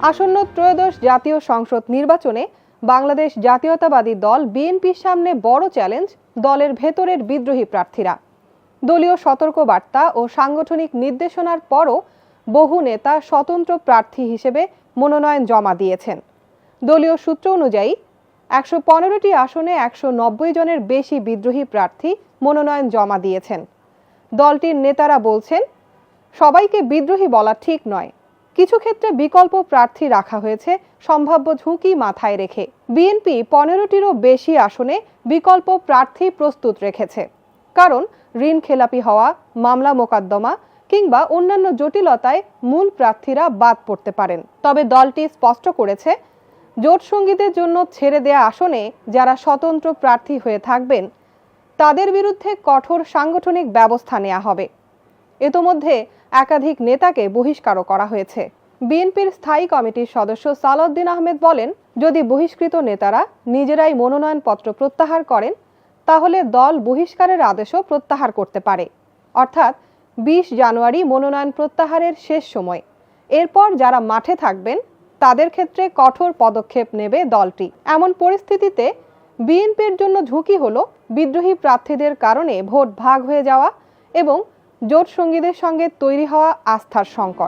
আসন্ন ত্রয়োদশ জাতীয় সংসদ নির্বাচনে বাংলাদেশ জাতীয়তাবাদী দল বিএনপির সামনে বড় চ্যালেঞ্জ দলের ভেতরের বিদ্রোহী প্রার্থীরা। দলীয় সতর্কবার্তা ও সাংগঠনিক নির্দেশনার পরও বহু নেতা স্বতন্ত্র প্রার্থী হিসেবে মনোনয়ন জমা দিয়েছেন। দলীয় সূত্র অনুযায়ী ১১৫টি আসনে ১৯০ জনের বেশি বিদ্রোহী প্রার্থী মনোনয়ন জমা দিয়েছেন। দলটির নেতারা বলছেন, সবাইকে বিদ্রোহী বলা ঠিক নয়, কিছু ক্ষেত্রে বিকল্প প্রার্থী রাখা হয়েছে সম্ভাব্য ঝুঁকি মাথায় রেখে। বিএনপি ১৫টিরও বেশি আসনে বিকল্প প্রার্থী প্রস্তুত রেখেছে, কারণ ঋণ খেলাপি হওয়া, মামলা মোকদ্দমা কিংবা অন্যান্য জটিলতায় মূল প্রার্থীরা বাদ পড়তে পারেন। তবে দলটি স্পষ্ট করেছে, জোট সঙ্গীদের জন্য ছেড়ে দেয়া আসনে যারা স্বতন্ত্র প্রার্থী হয়ে থাকবেন তাদের বিরুদ্ধে কঠোর সাংগঠনিক ব্যবস্থা নেওয়া হবে। ইতোমধ্যে একাধিক নেতাকে বহিষ্কারও করা হয়েছে। বিএনপির স্থায়ী কমিটির সদস্য সালাউদ্দিন আহমেদ বলেন, যদি বহিষ্কৃত নেতারা নিজেরাই মনোনয়নপত্র প্রত্যাহার করেন তাহলে দল বহিষ্কারের আদেশও প্রত্যাহার করতে পারে। অর্থাৎ ২০ জানুয়ারি মনোনয়ন প্রত্যাহারের শেষ সময়। এরপর যারা মাঠে থাকবেন তাদের ক্ষেত্রে কঠোর পদক্ষেপ নেবে দলটি। এমন পরিস্থিতিতে বিএনপির জন্য ঝুঁকি হলো বিদ্রোহী প্রার্থীদের কারণে ভোট ভাগ হয়ে যাওয়া এবং জোট সঙ্গীদের সঙ্গে তৈরি হওয়া আস্থার সংকট।